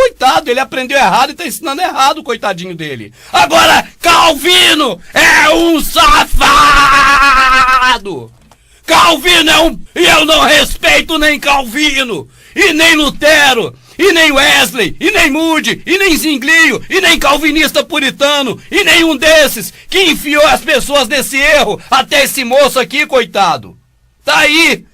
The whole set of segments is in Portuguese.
coitado, ele aprendeu errado e tá ensinando errado, coitadinho dele. Agora, Calvino é um safado! Calvino é um... E eu não respeito nem Calvino, e nem Lutero, e nem Wesley, e nem Moody, e nem Zwinglio, e nem calvinista puritano, e nenhum desses que enfiou as pessoas nesse erro, até esse moço aqui, coitado. Tá aí,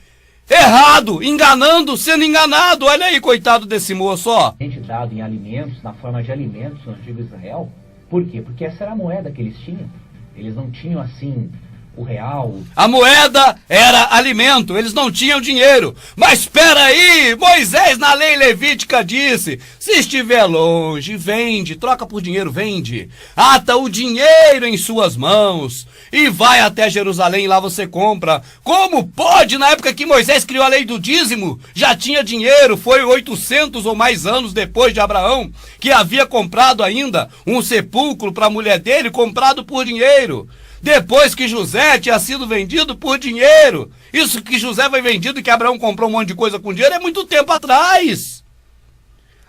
errado, enganando, sendo enganado. Olha aí, coitado desse moço, ó. Dado em alimentos, na forma de alimentos no antigo Israel. Por quê? Porque essa era a moeda que eles tinham. Eles não tinham, assim, o real. A moeda era alimento, eles não tinham dinheiro. Mas espera aí, Moisés na lei levítica disse, se estiver longe, vende, troca por dinheiro, vende. Ata o dinheiro em suas mãos e vai até Jerusalém, lá você compra. Como pode, na época que Moisés criou a lei do dízimo, já tinha dinheiro, foi 800 ou mais anos depois de Abraão, que havia comprado ainda um sepulcro para a mulher dele, comprado por dinheiro. Depois que José tinha sido vendido por dinheiro. Isso que José foi vendido e que Abraão comprou um monte de coisa com dinheiro é muito tempo atrás.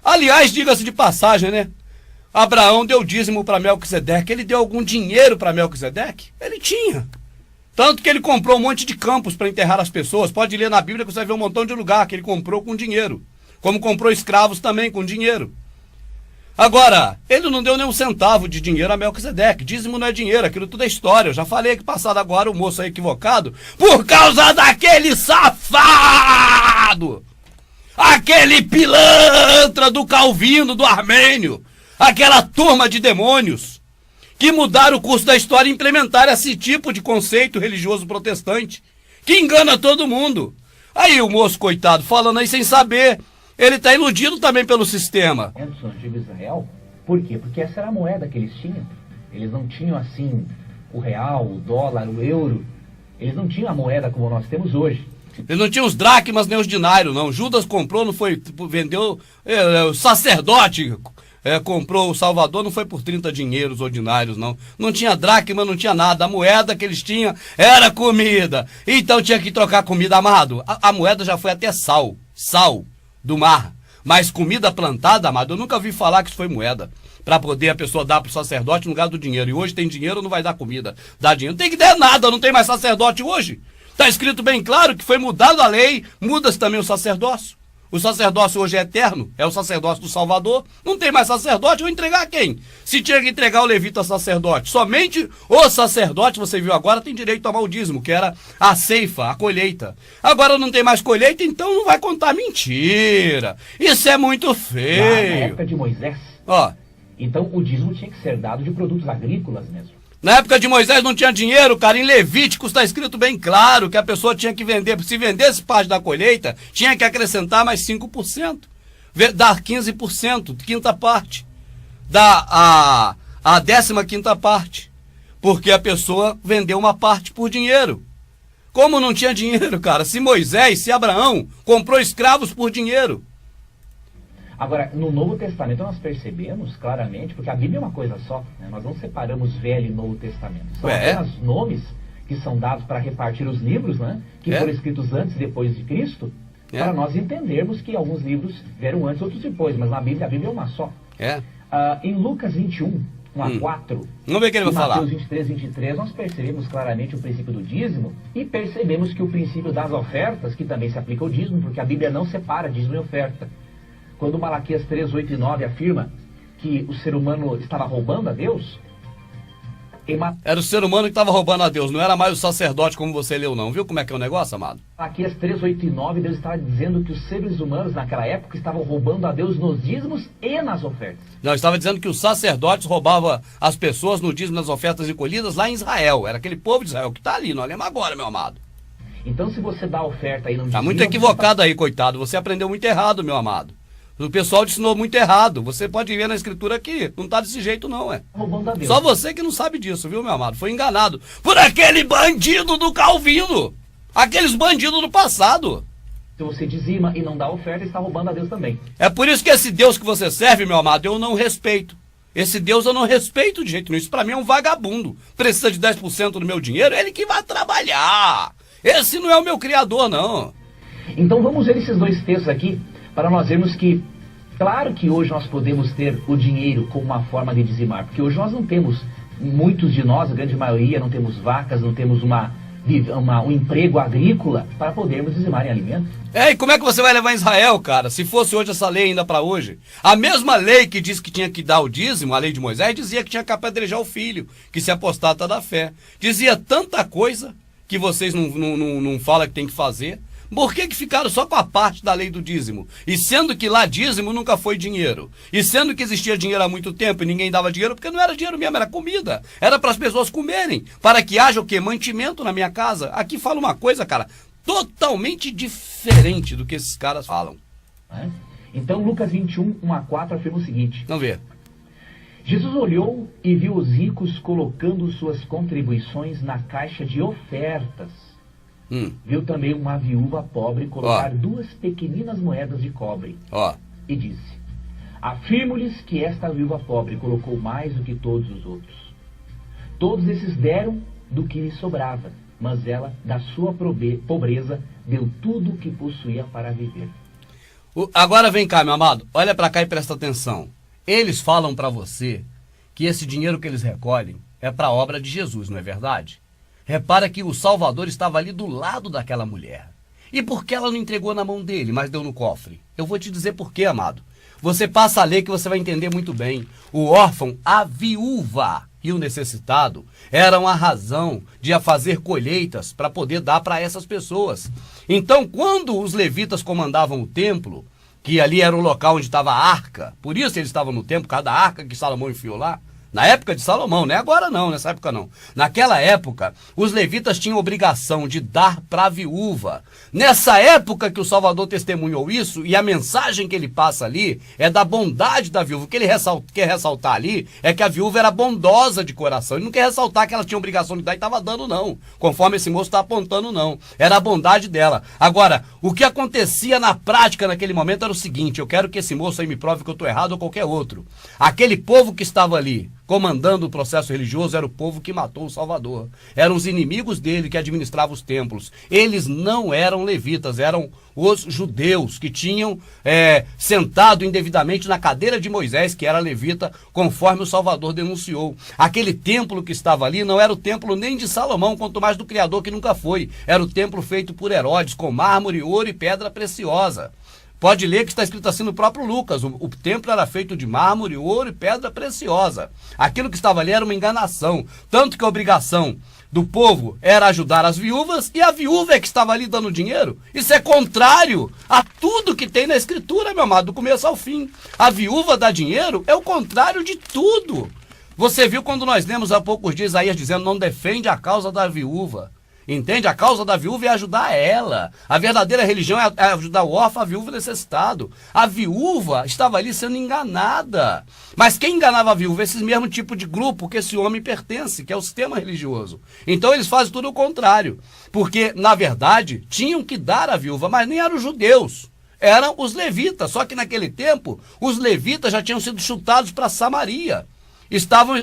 Aliás, diga-se de passagem, né? Abraão deu dízimo para Melquisedeque. Ele deu algum dinheiro para Melquisedeque? Ele tinha. Tanto que ele comprou um monte de campos para enterrar as pessoas. Pode ler na Bíblia que você vai ver um montão de lugar que ele comprou com dinheiro. Como comprou escravos também com dinheiro. Agora, ele não deu nem um centavo de dinheiro a Melquisedeque. Dízimo não é dinheiro, aquilo tudo é história. Eu já falei que passado agora o moço é equivocado por causa daquele safado, aquele pilantra do Calvino, do Armênio, aquela turma de demônios que mudaram o curso da história e implementaram esse tipo de conceito religioso protestante que engana todo mundo. Aí o moço, coitado, falando aí sem saber. Ele está iludido também pelo sistema. No antigo Israel, por quê? Porque essa era a moeda que eles tinham. Eles não tinham, assim, o real, o dólar, o euro. Eles não tinham a moeda como nós temos hoje. Eles não tinham os dracmas nem os dinários, não. Judas comprou, não foi, vendeu, o sacerdote comprou o Salvador, não foi por 30 dinheiros ordinários, não. Não tinha dracma, não tinha nada. A moeda que eles tinham era comida. Então tinha que trocar comida, amado. A moeda já foi até sal do mar, mas comida plantada, amado, eu nunca ouvi falar que isso foi moeda, para poder a pessoa dar para o sacerdote no lugar do dinheiro. E hoje tem dinheiro, não vai dar comida, dá dinheiro. Não tem que dar nada, não tem mais sacerdote hoje. Está escrito bem claro que foi mudada a lei, muda-se também o sacerdócio. O sacerdócio hoje é eterno, é o sacerdócio do Salvador. Não tem mais sacerdote, vou entregar a quem? Se tinha que entregar o levita sacerdote, somente o sacerdote, você viu agora, tem direito a tomar o dízimo, que era a ceifa, a colheita. Agora não tem mais colheita, então não vai contar mentira. Isso é muito feio. Na época de Moisés, então o dízimo tinha que ser dado de produtos agrícolas mesmo. Na época de Moisés não tinha dinheiro, cara. Em Levíticos está escrito bem claro que a pessoa tinha que vender. Se vendesse parte da colheita, tinha que acrescentar mais 5%. Dar 15%, quinta parte. Dar a 15ª parte. Porque a pessoa vendeu uma parte por dinheiro. Como não tinha dinheiro, cara? Se Moisés, se Abraão comprou escravos por dinheiro. Agora, no Novo Testamento nós percebemos claramente, porque a Bíblia é uma coisa só, né? Nós não separamos Velho e Novo Testamento. São apenas nomes que são dados para repartir os livros, né? Que foram escritos antes e depois de Cristo, para nós entendermos que alguns livros vieram antes, outros depois, mas na Bíblia, a Bíblia é uma só. Em Lucas 21, 1 a 4, vamos ver o que ele vai falar. Mateus 23, 23, nós percebemos claramente o princípio do dízimo e percebemos que o princípio das ofertas, que também se aplica ao dízimo, porque a Bíblia não separa dízimo e oferta. Quando Malaquias 3, 8 e 9 afirma que o ser humano estava roubando a Deus... Era o ser humano que estava roubando a Deus, não era mais o sacerdote como você leu não, viu como é que é o negócio, amado? Malaquias 3, 8 e 9, Deus estava dizendo que os seres humanos naquela época estavam roubando a Deus nos dízimos e nas ofertas. Não, estava dizendo que os sacerdotes roubavam as pessoas no dízimo, nas ofertas recolhidas lá em Israel. Era aquele povo de Israel que está ali, nós lemos agora, meu amado. Então se você dá a oferta aí no dízimo... Está muito equivocado aí, coitado, você aprendeu muito errado, meu amado. O pessoal te ensinou muito errado. Você pode ver na escritura aqui. Não tá desse jeito não, Só você que não sabe disso, viu, meu amado? Foi enganado por aquele bandido do Calvino. Aqueles bandidos do passado. Se você dizima e não dá oferta, está roubando a Deus também. É por isso que esse Deus que você serve, meu amado, eu não respeito. Esse Deus eu não respeito de jeito nenhum. Isso pra mim é um vagabundo. Precisa de 10% do meu dinheiro, ele que vai trabalhar. Esse não é o meu criador, não. Então vamos ver esses dois textos aqui, para nós vermos que Claro que hoje nós podemos ter o dinheiro como uma forma de dizimar, porque hoje nós não temos, muitos de nós, a grande maioria, não temos vacas, não temos um emprego agrícola para podermos dizimar em alimentos. E como é que você vai levar em Israel, cara, se fosse hoje essa lei ainda para hoje? A mesma lei que diz que tinha que dar o dízimo, a lei de Moisés, dizia que tinha que apedrejar o filho, que se apostata da fé. Dizia tanta coisa que vocês não falam que tem que fazer. Por que ficaram só com a parte da lei do dízimo? E sendo que lá dízimo nunca foi dinheiro. E sendo que existia dinheiro há muito tempo e ninguém dava dinheiro, porque não era dinheiro mesmo, era comida. Era para as pessoas comerem. Para que haja o quê? Mantimento na minha casa. Aqui fala uma coisa, cara, totalmente diferente do que esses caras falam. Então Lucas 21, 1-4 afirma o seguinte. Vamos ver. Jesus olhou e viu os ricos colocando suas contribuições na caixa de ofertas. Viu também uma viúva pobre colocar 2 pequeninas moedas de cobre. E disse: afirmo-lhes que esta viúva pobre colocou mais do que todos os outros. Todos esses deram do que lhe sobrava, mas ela, da sua pobreza, deu tudo o que possuía para viver. Agora vem cá, meu amado, olha para cá e presta atenção. Eles falam para você que esse dinheiro que eles recolhem é para a obra de Jesus, não é verdade? Repara que o Salvador estava ali do lado daquela mulher. E por que ela não entregou na mão dele, mas deu no cofre? Eu vou te dizer por quê, amado. Você passa a ler que você vai entender muito bem. O órfão, a viúva e o necessitado eram a razão de fazer colheitas para poder dar para essas pessoas. Então, quando os levitas comandavam o templo, que ali era o local onde estava a arca, por isso eles estavam no templo, cada arca que Salomão enfiou lá, na época de Salomão, não é agora não, nessa época não. Naquela época, os levitas tinham obrigação de dar para a viúva. Nessa época que o Salvador testemunhou isso, e a mensagem que ele passa ali é da bondade da viúva. O que ele quer ressaltar ali é que a viúva era bondosa de coração. Ele não quer ressaltar que ela tinha obrigação de dar e estava dando não, conforme esse moço está apontando não. Era a bondade dela. Agora, o que acontecia na prática naquele momento era o seguinte, eu quero que esse moço aí me prove que eu estou errado ou qualquer outro. Aquele povo que estava ali, comandando o processo religioso, era o povo que matou o Salvador. Eram os inimigos dele que administravam os templos. Eles não eram levitas, eram os judeus que tinham sentado indevidamente na cadeira de Moisés, que era levita, conforme o Salvador denunciou. Aquele templo que estava ali não era o templo nem de Salomão, quanto mais do Criador, que nunca foi. Era o templo feito por Herodes, com mármore, ouro e pedra preciosa. Pode ler que está escrito assim no próprio Lucas, o templo era feito de mármore, ouro e pedra preciosa. Aquilo que estava ali era uma enganação, tanto que a obrigação do povo era ajudar as viúvas, e a viúva é que estava ali dando dinheiro. Isso é contrário a tudo que tem na Escritura, meu amado, do começo ao fim. A viúva dá dinheiro é o contrário de tudo. Você viu quando nós lemos há poucos dias Isaías dizendo, não defende a causa da viúva. Entende? A causa da viúva é ajudar ela. A verdadeira religião é ajudar o órfão, a viúva e o necessitado. A viúva estava ali sendo enganada. Mas quem enganava a viúva? Esse mesmo tipo de grupo que esse homem pertence, que é o sistema religioso. Então eles fazem tudo o contrário. Porque, na verdade, tinham que dar à viúva, mas nem eram os judeus. Eram os levitas. Só que naquele tempo, os levitas já tinham sido chutados para Samaria.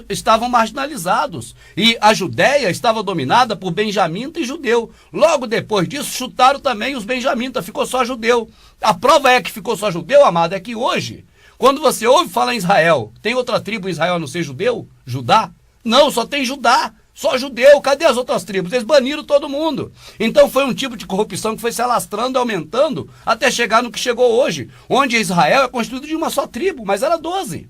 Estavam marginalizados. E a Judéia estava dominada por benjamita e judeu. Logo depois disso, chutaram também os benjamitas, ficou só judeu. A prova é que ficou só judeu, amado, é que hoje, quando você ouve falar em Israel, tem outra tribo em Israel a não ser judeu? Judá? Não, só tem Judá. Só judeu, cadê as outras tribos? Eles baniram todo mundo. Então foi um tipo de corrupção que foi se alastrando, aumentando, até chegar no que chegou hoje, onde Israel é constituído de uma só tribo, mas era 12.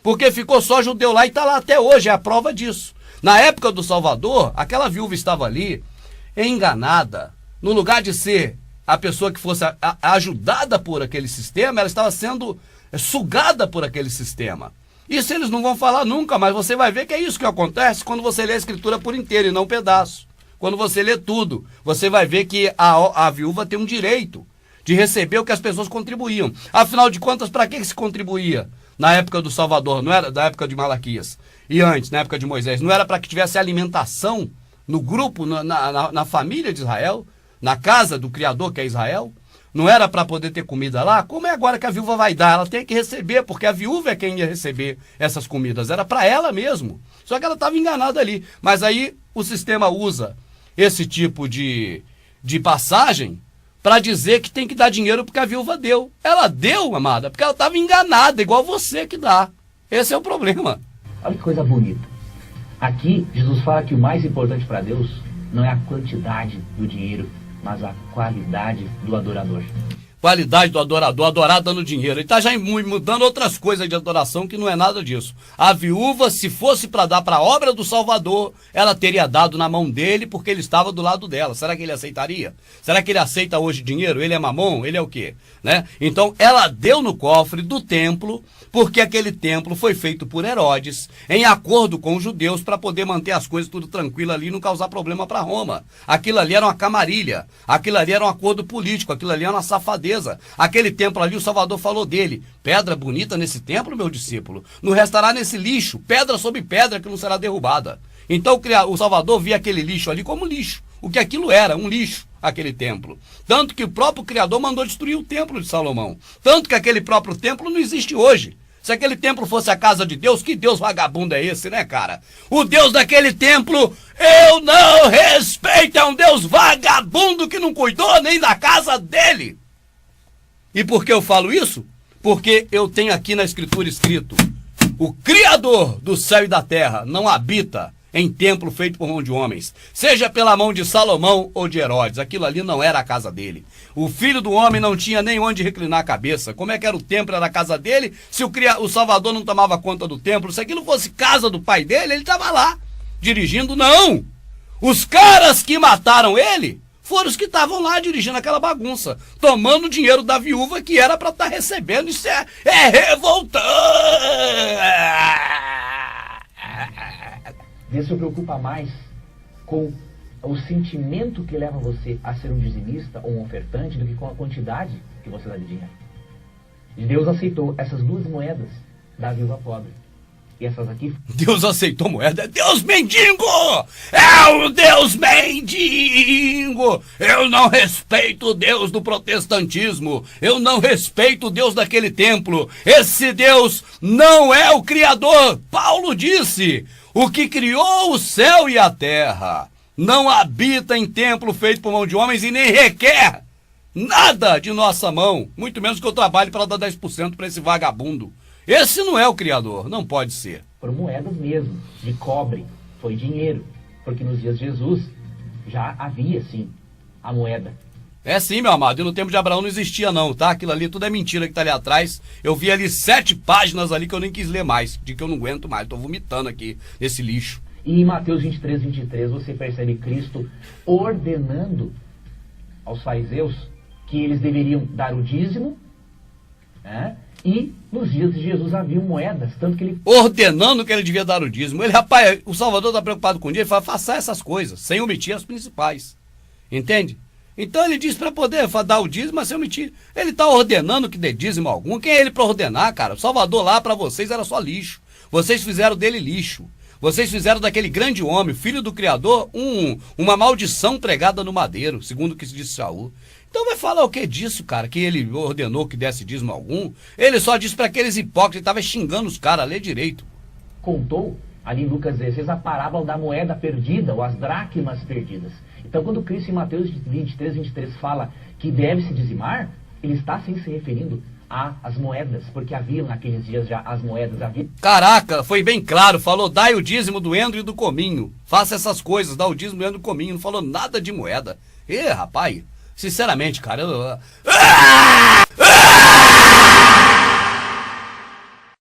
Porque ficou só judeu lá e está lá até hoje, é a prova disso. Na época do Salvador, aquela viúva estava ali, enganada. No lugar de ser a pessoa que fosse ajudada por aquele sistema, ela estava sendo sugada por aquele sistema. Isso eles não vão falar nunca, mas você vai ver que é isso que acontece quando você lê a Escritura por inteiro e não um pedaço. Quando você lê tudo, você vai ver que a viúva tem um direito de receber o que as pessoas contribuíam. Afinal de contas, para que se contribuía? Na época do Salvador, não era da época de Malaquias, e antes, na época de Moisés, não era para que tivesse alimentação no grupo, na família de Israel, na casa do Criador, que é Israel? Não era para poder ter comida lá? Como é agora que a viúva vai dar? Ela tem que receber, porque a viúva é quem ia receber essas comidas, era para ela mesmo. Só que ela estava enganada ali. Mas aí o sistema usa esse tipo de passagem para dizer que tem que dar dinheiro porque a viúva deu. Ela deu, amada, porque ela estava enganada, igual você que dá. Esse é o problema. Olha que coisa bonita. Aqui, Jesus fala que o mais importante para Deus não é a quantidade do dinheiro, mas a qualidade do adorador. Qualidade do adorador, adorar dando dinheiro. Ele está já mudando outras coisas de adoração que não é nada disso. A viúva, se fosse para dar para a obra do Salvador, ela teria dado na mão dele porque ele estava do lado dela. Será que ele aceitaria? Será que ele aceita hoje dinheiro? Ele é mamon? Ele é o quê? Né? Então, ela deu no cofre do templo, porque aquele templo foi feito por Herodes, em acordo com os judeus, para poder manter as coisas tudo tranquilo ali e não causar problema para Roma. Aquilo ali era uma camarilha, aquilo ali era um acordo político, aquilo ali era uma safadeza. Aquele templo ali, o Salvador falou dele: pedra bonita nesse templo, meu discípulo, não restará nesse lixo, pedra sobre pedra que não será derrubada. Então o Salvador via aquele lixo ali como lixo, o que aquilo era, um lixo, aquele templo. Tanto que o próprio Criador mandou destruir o templo de Salomão. Tanto que aquele próprio templo não existe hoje. Se aquele templo fosse a casa de Deus, que Deus vagabundo é esse, né, cara? O Deus daquele templo, eu não respeito, é um Deus vagabundo que não cuidou nem da casa dele. E por que eu falo isso? Porque eu tenho aqui na Escritura escrito: o Criador do céu e da terra não habita em templo feito por mão de homens, seja pela mão de Salomão ou de Herodes. Aquilo ali não era a casa dele. O filho do homem não tinha nem onde reclinar a cabeça. Como é que era o templo, era a casa dele, se o Salvador não tomava conta do templo? Se aquilo fosse casa do pai dele, ele estava lá, dirigindo. Não! Os caras que mataram ele foram os que estavam lá dirigindo aquela bagunça, tomando o dinheiro da viúva que era para estar recebendo. Isso é revoltante! Deus se preocupa mais com o sentimento que leva você a ser um dizimista ou um ofertante do que com a quantidade que você dá de dinheiro. E Deus aceitou essas 2 moedas da viúva pobre. E essas aqui... Deus aceitou moeda? Deus mendigo! É o Deus mendigo! Eu não respeito o Deus do protestantismo. Eu não respeito o Deus daquele templo. Esse Deus não é o Criador. Paulo disse: o que criou o céu e a terra não habita em templo feito por mão de homens e nem requer nada de nossa mão. Muito menos que eu trabalhe para dar 10% para esse vagabundo. Esse não é o Criador, não pode ser. Foram moedas mesmo, de cobre, foi dinheiro. Porque nos dias de Jesus já havia, sim, a moeda. É sim, meu amado, e no tempo de Abraão não existia não, tá? Aquilo ali tudo é mentira que tá ali atrás. Eu vi ali 7 páginas ali que eu nem quis ler mais, de que eu não aguento mais, tô vomitando aqui nesse lixo. E em Mateus 23, 23, você percebe Cristo ordenando aos fariseus que eles deveriam dar o dízimo, né? E nos dias de Jesus haviam moedas, tanto que ele... Ordenando que ele devia dar o dízimo. Ele, rapaz, o Salvador está preocupado com o dinheiro, ele fala: faça essas coisas, sem omitir as principais. Entende? Então ele diz para poder dar o dízimo, mas sem omitir. Ele está ordenando que dê dízimo algum. Quem é ele para ordenar, cara? O Salvador lá para vocês era só lixo. Vocês fizeram dele lixo. Vocês fizeram daquele grande homem, filho do Criador, uma maldição pregada no madeiro, segundo o que se disse Saul. Então vai falar o que disso, cara? Que ele ordenou que desse dízimo algum? Ele só disse para aqueles hipócritas, ele estava xingando os caras, lê direito. Contou ali em Lucas 16 a parábola da moeda perdida, ou as dracmas perdidas. Então quando Cristo em Mateus 23, 23 fala que deve se dizimar, ele está sim se referindo às moedas, porque haviam naqueles dias já as moedas. Caraca, foi bem claro, falou: dai o dízimo do endro e do cominho. Faça essas coisas, dá o dízimo do endro e do cominho, não falou nada de moeda. Rapaz... Sinceramente, cara,